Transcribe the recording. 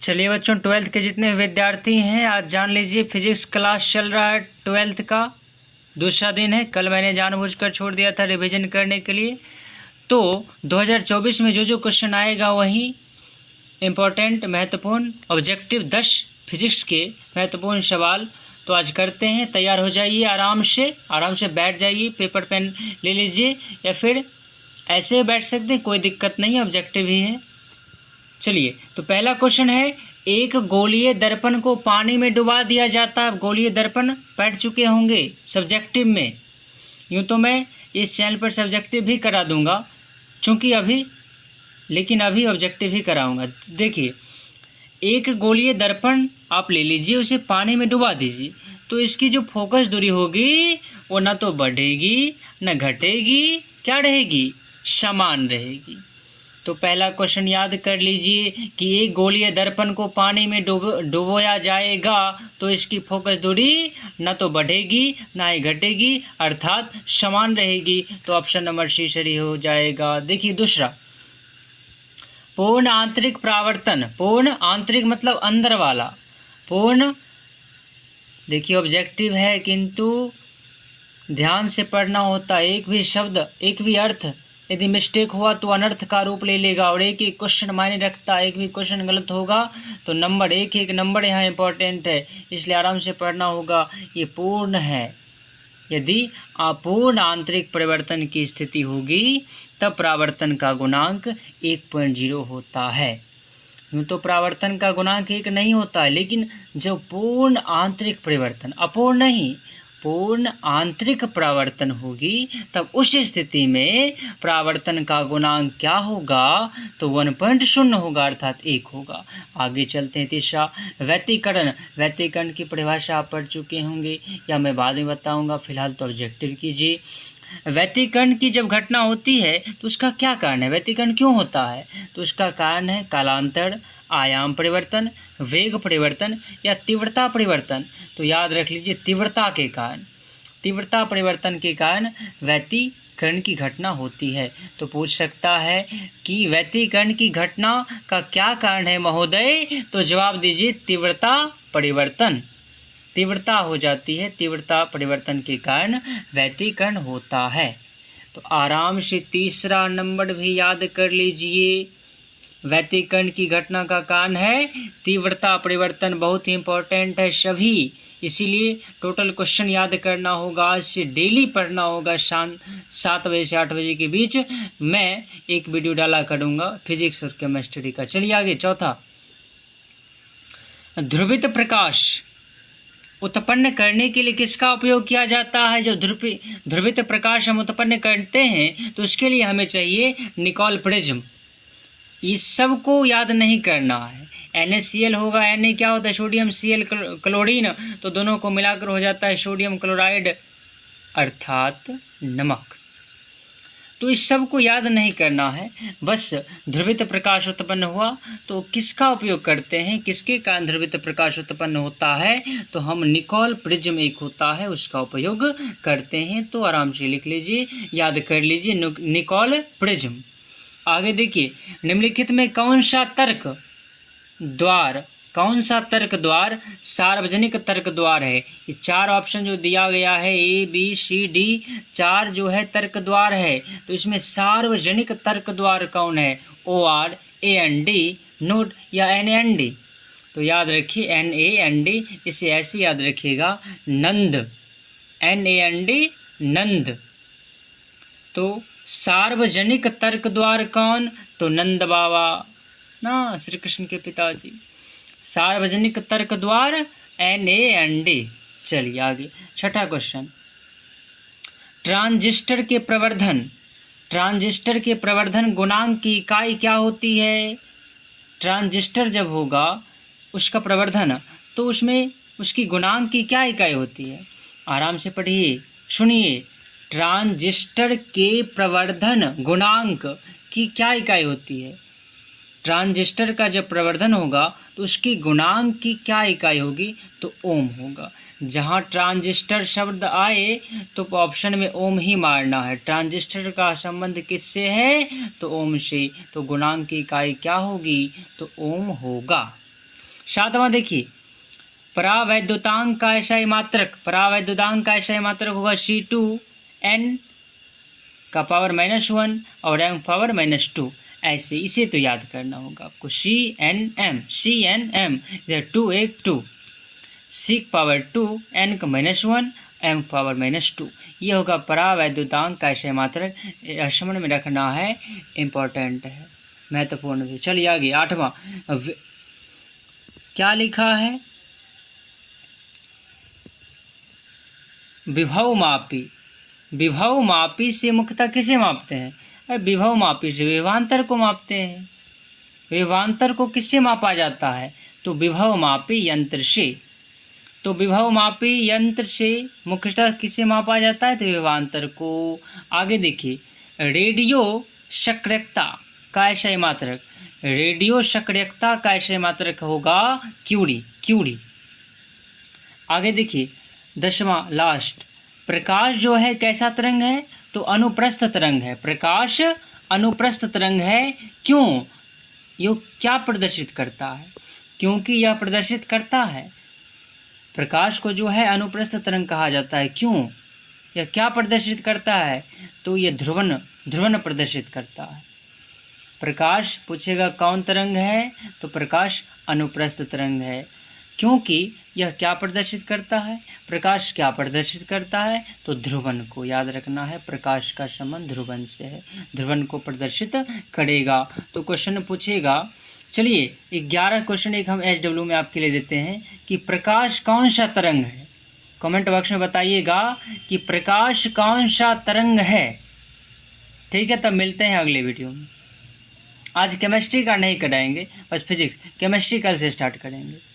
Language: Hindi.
चलिए बच्चों, 12th के जितने विद्यार्थी हैं आज जान लीजिए फिजिक्स क्लास चल रहा है। 12th का दूसरा दिन है। कल मैंने जानबूझकर छोड़ दिया था रिवीजन करने के लिए। तो 2024 में जो जो क्वेश्चन आएगा वही इम्पोर्टेंट महत्वपूर्ण ऑब्जेक्टिव 10 फिजिक्स के महत्वपूर्ण सवाल तो आज करते हैं। तैयार हो जाइए, आराम से बैठ जाइए, पेपर पेन ले लीजिए या फिर ऐसे बैठ सकते हैं, कोई दिक्कत नहीं है, ऑब्जेक्टिव ही है। चलिए, तो पहला क्वेश्चन है, एक गोलीय दर्पण को पानी में डुबा दिया जाता है। गोलीय दर्पण पढ़ चुके होंगे सब्जेक्टिव में। यूँ तो मैं इस चैनल पर सब्जेक्टिव भी करा दूंगा लेकिन अभी ऑब्जेक्टिव ही कराऊंगा। देखिए, एक गोलीय दर्पण आप ले लीजिए, उसे पानी में डुबा दीजिए, तो इसकी जो फोकस दूरी होगी वो ना तो बढ़ेगी न घटेगी, क्या रहेगी, समान रहेगी। तो पहला क्वेश्चन याद कर लीजिए कि एक गोलीय दर्पण को पानी में डुबोया जाएगा तो इसकी फोकस दूरी न तो बढ़ेगी ना ही घटेगी, अर्थात समान रहेगी। तो ऑप्शन नंबर सी सही हो जाएगा। देखिए दूसरा, पूर्ण आंतरिक परावर्तन। पूर्ण आंतरिक मतलब अंदर वाला। पूर्ण, देखिए ऑब्जेक्टिव है किंतु ध्यान से पढ़ना होता है। एक भी शब्द, एक भी अर्थ यदि मिस्टेक हुआ तो अनर्थ का रूप ले लेगा और एक एक क्वेश्चन मायने रखता है। एक भी क्वेश्चन गलत होगा तो नंबर एक नंबर यहाँ इंपॉर्टेंट है, इसलिए आराम से पढ़ना होगा। ये पूर्ण है। यदि अपूर्ण आंतरिक परिवर्तन की स्थिति होगी तब परावर्तन का गुणांक 1.0 होता है। यूँ तो परावर्तन का गुणांक 1 नहीं होता है, लेकिन जब पूर्ण आंतरिक परिवर्तन, अपूर्ण नहीं, पूर्ण आंतरिक परावर्तन होगी तब उस स्थिति में परावर्तन का गुणांक क्या होगा, तो 1.0 होगा, अर्थात 1 होगा। आगे चलते हैं। तीसरा, व्यतिकरण। व्यतिकरण की परिभाषा आप पढ़ चुके होंगे या मैं बाद में बताऊंगा, फिलहाल तो ऑब्जेक्टिव कीजिए। व्यतिकरण की जब घटना होती है तो उसका क्या कारण है, व्यतिकरण क्यों होता है, तो उसका कारण है कालांतर, आयाम परिवर्तन, वेग परिवर्तन या तीव्रता परिवर्तन। तो याद रख लीजिए, तीव्रता के कारण, तीव्रता परिवर्तन के कारण व्यतिकरण की घटना होती है। तो पूछ सकता है कि व्यतिकरण की घटना का क्या कारण है महोदय, तो जवाब दीजिए तीव्रता परिवर्तन। तीव्रता हो जाती है, तीव्रता परिवर्तन के कारण व्यतिकरण होता है। तो आराम से तीसरा नंबर भी याद कर लीजिए। व्यतिकरण की घटना का कारण है तीव्रता परिवर्तन। बहुत ही इंपॉर्टेंट है सभी, इसीलिए टोटल क्वेश्चन याद करना होगा। आज से डेली पढ़ना होगा। शाम 7 बजे से 8 बजे के बीच मैं एक वीडियो डाला करूँगा फिजिक्स और केमिस्ट्री का। चलिए आगे। चौथा, ध्रुवित प्रकाश उत्पन्न करने के लिए किसका उपयोग किया जाता है। जब ध्रुवित प्रकाश हम उत्पन्न करते हैं तो उसके लिए हमें चाहिए निकोल प्रिज्म। इस सब को याद नहीं करना है। NaCl होगा, Na क्या होता है, सोडियम, Cl क्लोरीन, तो दोनों को मिलाकर हो जाता है सोडियम क्लोराइड अर्थात नमक। तो इस सब को याद नहीं करना है, बस ध्रुवित प्रकाश उत्पन्न हुआ तो किसका उपयोग करते हैं, किसके कारण ध्रुवित प्रकाश उत्पन्न होता है, तो हम निकोल प्रिज्म एक होता है उसका उपयोग करते हैं। तो आराम से लिख लीजिए, याद कर लीजिए, निकोल प्रिज्म। आगे देखिए, निम्नलिखित में कौन सा तर्क द्वार सार्वजनिक तर्क द्वार है। ये 4 ऑप्शन जो दिया गया है ABCD 4 जो है तर्क द्वार है, तो इसमें सार्वजनिक तर्क द्वार कौन है, OR, AND, नोड या NAND। तो याद रखिए NAND, इसे ऐसे याद रखिएगा, नंद, NAND नंद। तो सार्वजनिक तर्क द्वार कौन, तो नंद बाबा ना, श्री कृष्ण के पिताजी। सार्वजनिक तर्क द्वार NAND। चलिए आगे। छठा क्वेश्चन, ट्रांजिस्टर के प्रवर्धन गुणांक की इकाई क्या होती है। ट्रांजिस्टर जब होगा उसका प्रवर्धन, तो उसमें उसकी गुणांक की क्या इकाई होती है। आराम से पढ़िए, सुनिए, ट्रांजिस्टर के प्रवर्धन गुणांक की क्या इकाई होती है। ट्रांजिस्टर का जब प्रवर्धन होगा तो उसकी गुणांक की क्या इकाई होगी, तो ओम होगा। जहाँ ट्रांजिस्टर शब्द आए तो ऑप्शन में ओम ही मारना है। ट्रांजिस्टर का संबंध किससे है, तो ओम से। तो गुणांक की इकाई क्या होगी, तो ओम होगा। 7वां देखिए, परावैद्युतांक का एसआई मात्रक, परावैद्युतांक का एसआई मात्रक होगा C2n का पावर -1 और m पावर -2। ऐसे इसे तो याद करना होगा आपको, CNM इधर 2 1 2, C पावर 2 n का -1 m पावर -2, ये होगा परावैद्युतांक का एसआई मात्रक। स्मरण में रखना है, इम्पोर्टेंट है, महत्वपूर्ण है। चलिए आगे 8वां क्या लिखा है, विभव मापी। विभव मापी से मुख्यतः किसे मापते हैं? विभव मापी से विभवांतर को मापते हैं। विभवांतर को किससे मापा जाता है? तो विभव मापी यंत्र से। तो विभव मापी यंत्र से मुख्यतः किसे मापा जाता है? तो विभवांतर को। आगे देखिए, रेडियो सक्रियता का एसआई मात्रक, रेडियो सक्रियता का एसआई मात्रक होगा क्यूरी। आगे देखिए 10वां लास्ट, प्रकाश जो है कैसा तरंग है? तो अनुप्रस्थ तरंग है। प्रकाश अनुप्रस्थ तरंग है। क्यों? ये क्या प्रदर्शित करता है? क्योंकि यह प्रदर्शित करता है, प्रकाश को जो है अनुप्रस्थ तरंग कहा जाता है। क्यों? यह क्या प्रदर्शित करता है? तो यह ध्रुवन प्रदर्शित करता है। प्रकाश पूछेगा कौन तरंग है? तो प्रकाश अनुप्रस्थ तरंग है। क्योंकि यह क्या प्रदर्शित करता है? प्रकाश क्या प्रदर्शित करता है? तो ध्रुवन को। याद रखना है, प्रकाश का संबंध ध्रुवन से है, ध्रुवन को प्रदर्शित करेगा। तो क्वेश्चन पूछेगा, चलिए 11 क्वेश्चन एक हम SW में आपके लिए देते हैं कि प्रकाश कौन सा तरंग है। कमेंट बॉक्स में बताइएगा कि प्रकाश कौन सा तरंग है। ठीक है, तब मिलते हैं अगले वीडियो में। आज केमिस्ट्री का नहीं कराएंगे, बस फिजिक्स, केमिस्ट्री कल से स्टार्ट करेंगे।